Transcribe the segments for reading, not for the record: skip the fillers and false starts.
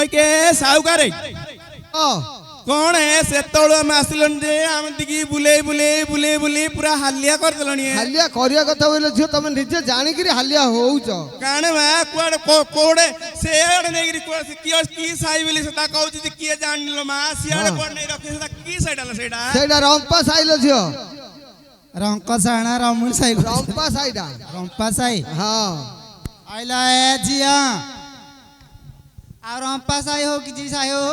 के साहुकार कौन है से तळो हम आसिलन जे हम दिगी बुले बुले बुले बुले पूरा हालिया कर दलनी है हालिया करिया कथा बोले झियो तमे निजे जानि कि हालिया होउछ काने मा कुआड कोडे सेड नेगिरी कोड की साई बोली सता कहू जे की जानिलो मा सियाड कोड नै रखे सता की साइडाला सेडा रंपा साइलो झियो रंका साणा रामुल साई रंपा साइडा रंपा साई हां आइला ए जिया आ रंपा साई हो कि जी साई हो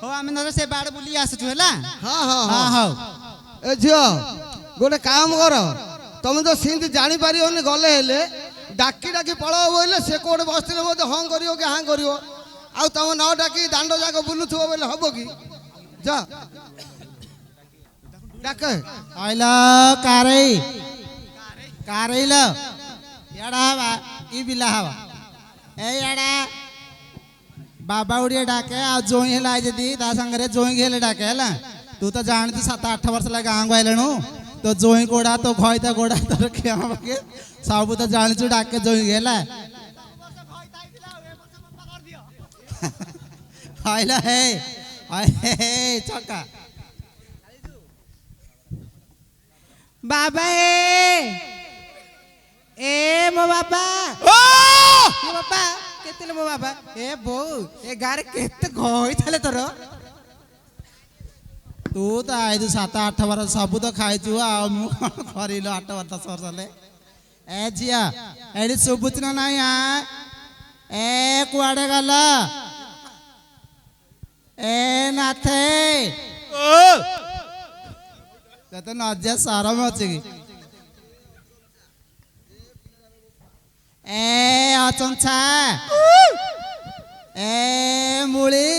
आम न से बाड़ बुली आसु हैला हां हां हां हां ए झियो गोटे काम कर तुम तो सिंध जानी पारियोनी गले हेले डाकी डाकी पळाओ बोले से कोड बसले मते हां करियो कि हां करियो आ तुम न डाकी दांडो जाको बुलुथबो बोले हबो कि जा डाके आइला कारे कारेला याडा हवा ई बिला हवा ए याडा बाबा उड़िया डाके आ जोई हेला जदी ता संगरे जोई गेले डाके हला तू तो जानती 7-8 वर्ष लगा गांव आइलनु तो जोई कोड़ा तो खइता कोड़ा तो रखे हमके सब तो जान छु डाके जोई गेला आइला हे चका बाबा ए मो बाबा ओ बाबा केते मो बाबा ए बो ए गार केते गई थाले तोर तू तो आई तू 7-8 वर्ष सब तो खाइछु आ मु करिलो 8 वर्ष 10 वर्ष ले ए जिया एडी सुबुत ना नाही आ ए कुआडे गला ए नाथे ओ तो नजा सारा में अच्छे की ए अचंछा ए मुली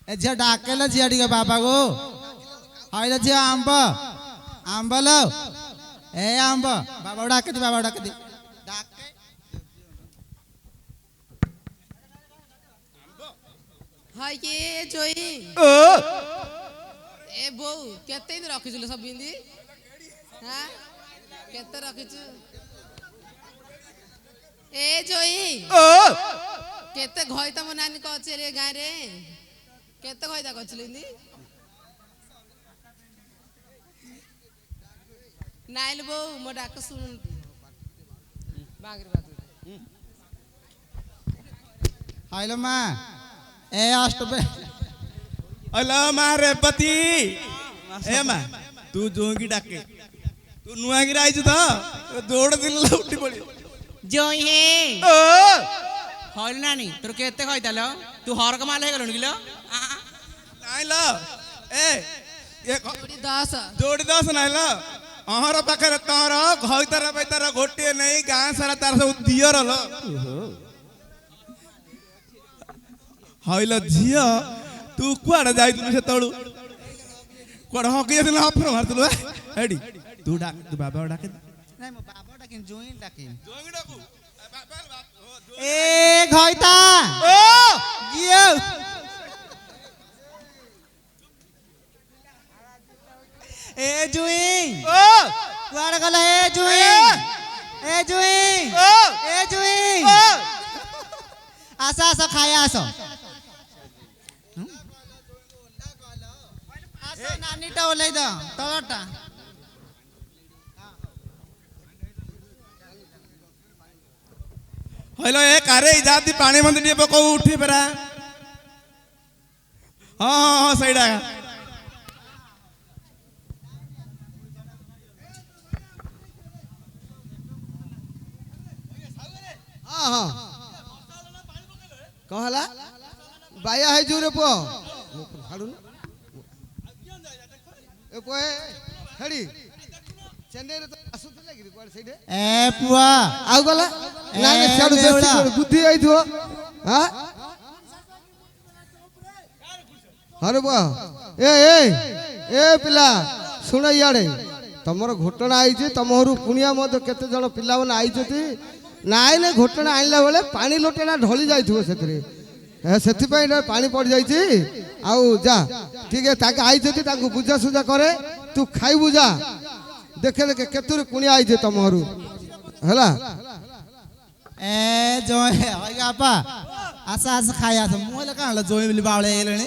ए झिया डाकेला झिया टिके बाबा को आइला झिया आंब आंब लो ए आंब बाबा डाके दे बाबा डाके दे डाके हाय ये जोई ओ ए बो केते दिन रखिछु सब बिंदी हां केते रखिछु ए जोई ओ केते घई तम नानी को अछि रे गाय रे केते घईता कछलिंदी नाइल बो मो डाक सुन बागरी बात हाइलो मां ए अष्ट पे अला मारे पति ए मा तू जोंगी डाके तू नुआ गिर आइछु त दौड़ दिल उठी पड़ी जोई हे ओ हल नानी तोर केते खइतालो तू हर कमाल हे गलुन गिलो नाइ ल ए ये जोड़ी 10 नाइ ल अहर पाखरे तोर घइतार बैतार गोटे नहीं गां सारा तार सब दियर ल हइल झिया तू कुआडे जाइतु से तळु कुआडे हकी दिल हाफर मारतु हेडी तू डाक तू बाबा डाके नहीं मो बाबा डाकिन जोई डाकिन जोंगी डाकू ए घइता ओ गियो ए जुई ओ कुआडे गला ए जुई ए जुई ओ ए जुई ओ आसा आसा खाया आसा आसा नानी टा ओलै द तळटा हेलो ए कारे इजाती पानी मंद टिए पको उठी परा हां हां हां सईडा हां हां कहला बाया है जुरे पो हाडू ए पोए खड़ी चेन्नई रे तो आसुतले कि कोड सेडे ए पुआ आउ गला ना ना छाडू बेसी बुद्धि आइथो हां अरे बा ए पिला सुन इयाडे तमर घटना आइजे तमहरु पुनिया मद केते जण पिला मन आइजती नाइ ने घटना आइला बेले पानी लोटेना ढली जाइथो सेतरे सेति पई पानी पड़ जाइछि आउ जा ठीक है ताके आइजती ताकू बुझा सुझा करे तू खाइ बुझा देखे देखे केतुर कुनिया आइजे तमहरु हला ए जो है आपा ଆସ ଆସ ଖାଇ ଆସ ମୁଁ ହେଲେ କାଣ ହେଲା ଜୋଇଁ ବୋଲି ବାଉଳେ ହେଇଗଲେଣି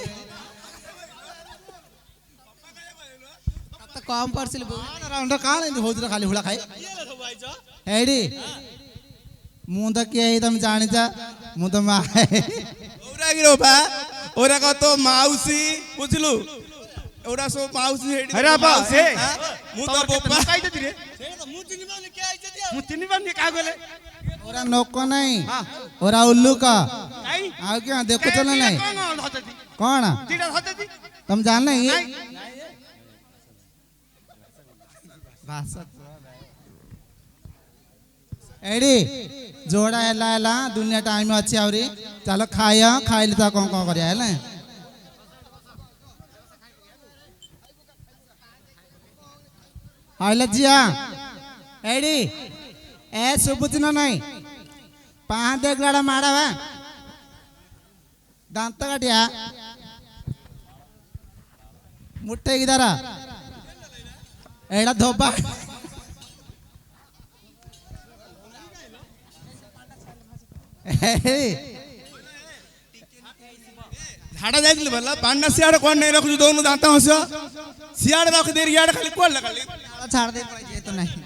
ତ କମ୍ ପଡ଼ିছিল ବୋଉ ରାଉଣ୍ଡ କାଣ ଏମିତି ହଉଥିଲା ଖାଲି ହୁଳା ଖାଇ ଏଇଠି ମୁଁ ତ କିଏ ହେଇ ତମେ ଜାଣିଛ ମୁଁ ତ ମା ওরা কি রোপা ওরা কত মাউসি বুঝলু ওরা সব মাউসি হেডি আরে বাবা, সে? মু তো বোপা ମୁଁ ଚିହ୍ନି ପାରୁନି କାହାକୁ ହେଲେ ওরা ନୋକ ନାହିଁ ওরা ଉଲ୍ଲୁକ କାଇଁ ଆଉ କିଏ ଦେଖୁଛ ନା ନାହିଁ କଣ ଧରିଛନ୍ତି କଣ ଦିଟା ଧରିଛନ୍ତି ତମେ ଜାଣିନ କି ନାଇଁ। ଏଇଠି ଯୋଉଟା ହେଲା ହେଲା ଦୁନିଆ ଟାଇମ ଅଛି ଆହୁରି ଚାଲ ଖାଇବା ଖାଇଲେ ତ କଣ କଣ କରିବା ହେଲା ହଇଲେ ଝିଅ ଏଇଠି ଏ ଶୁଭୁଛି ନା ନାହିଁ ପାହାଁ ଦେଖଲାଟା ମାଡ଼ ବା ଦାନ୍ତ କାଟିଆ ମୁଠେଇକି ଦାରା ଏଇଟା ଧୋବା ঝাড়া যাইছিল বলা পান্না সিয়াড়ে কোন নাই রাখু দৌনু দাঁত হস সিয়াড়ে রাখু দেরি ইয়াড়ে খালি কোলা খালি ଛାଡ଼ ଦେଇ ପଳେଇ ଯେହେତୁ ନାହିଁ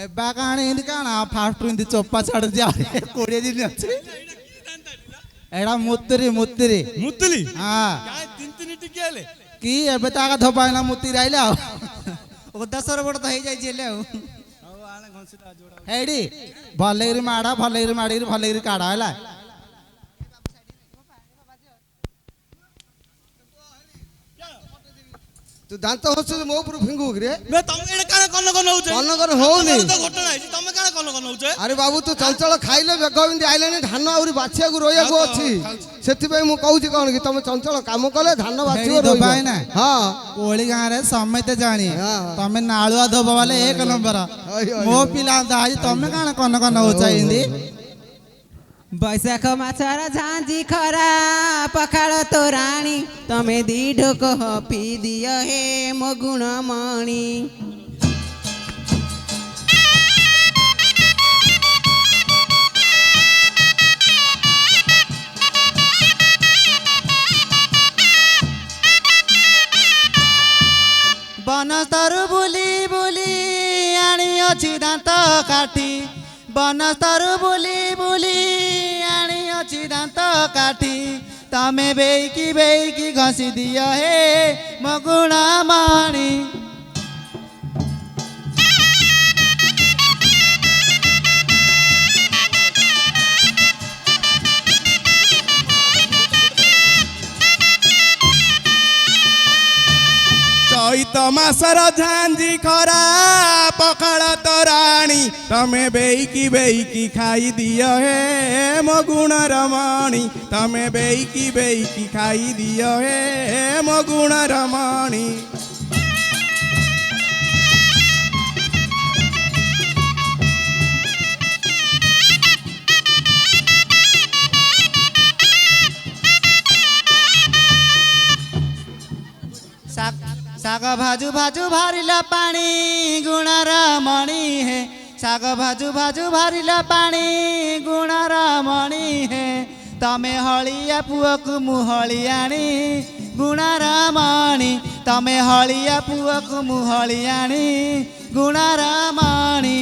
ଏବେ କାଣ ଏମିତି କାଣ ଫାଷ୍ଟରୁ ଏମିତି ଚୋପା ଛାଡୁଛି ଆଉ 20 ଦିନ ଅଛି ଏଇଟା ମୁତୁରି ମୁତୁରି মুতলি ହଁ তিন তিন টিকে হেলে କି ଏବେ ତ ଆଗ ଧୋବା ହେଇନା ମୁତିରି ଆଇଲେ ଆଉ ଓଦାସର ବଡ଼ ତ ହେଇଯାଇଛି ହେଲେ ଆଉ ହେଇଠି ଭଲକିରି ମାଡ଼ ଭଲକିରି ମାଡ଼ିକିରି ଭଲକିରି କାଢ଼ ହେଲା ତୁ ଦାନ୍ତ ହସୁଛୁ ମୋ ଉପରୁ ଫିଙ୍ଗୁ କିରେ ବେ ତମେ ଏଇଟା କାଣା କନ କନ ହଉଛ କନକର ହଉନି ତ ଘଟଣା ହେଇଛି ତମେ କାଣା କନ କନ ହଉଛ ଆରେ ବାବୁ ତୁ ଚଞ୍ଚଳ ଖାଇଲେ ବେଗ ଏମିତି ଆଇଲାଣି ଧାନ ଆହୁରି ବାଛିବାକୁ ରହିବାକୁ ଅଛି ସେଥିପାଇଁ ମୁଁ କହୁଛି କଣ କି ତମେ ଚଞ୍ଚଳ କାମ କଲେ ଧାନ ବାଛିବ ହେଇଠି ଧୋବା ରହିବ ହେଇନା ହଁ କୋଳି ଗାଁରେ ସମସ୍ତେ ଜାଣି ହଁ। ତମେ ନାଳୁଆ ଧୋବା ବାଲେ 1 ନମ୍ବର ହଇ, ହଇ, ମୋ ହଇ। ପିଲା ଆଜି ତମେ କାଣ କନ କନ ହଉଛ ଏମିତି ବୈଶାଖ ମାଛର ଝାଞ୍ଜି ଖରା ପଖାଳ ତୋରାଣୀ ତମେ ଦି ଢୋକ ପିଇ ଦିଅ ହେ ମୋ ଗୁଣମଣି ବନସ୍ତରୁ ବୁଲି ବୁଲି ଆଣିଅଛି ଦାନ୍ତ କାଠି ବନସ୍ତରୁ ବୁଲି ବୁଲି ଆଣିଅଛି ଦାନ୍ତ କାଠି ତମେ ବେଇକି ବେଇକି ଘଷି ଦିଅ ହେ ମୋ ଗୁଣମଣି চৈত মাসর ঝাঞ্জি খরা পখাଳ ତୋରାଣୀ ତମେ ବେଇକି ବେଇକି ଖାଇ ଦିଅ ହେ ମୋ ଗୁଣର ମଣି ତମେ ବେଇକି ବେଇକି ଖାଇ ଦିଅ ହେ ମୋ ଗୁଣର ମଣି ଶାଗ ଭାଜୁ ଭାଜୁ ଭାରିଲା ପାଣି ଗୁଣର ମଣି ହେ ଶାଗ ଭାଜୁ ଭାଜୁ ଭାରିଲା ପାଣି ଗୁଣର ମଣି ହେ ତମେ ହଳିଆ ପୁଅକୁ ମୁଁ ହଳିଆଣି ଗୁଣର ମଣି ତମେ ହଳିଆ ପୁଅକୁ ମୁଁ ହଳିଆଣି ଗୁଣର ମଣି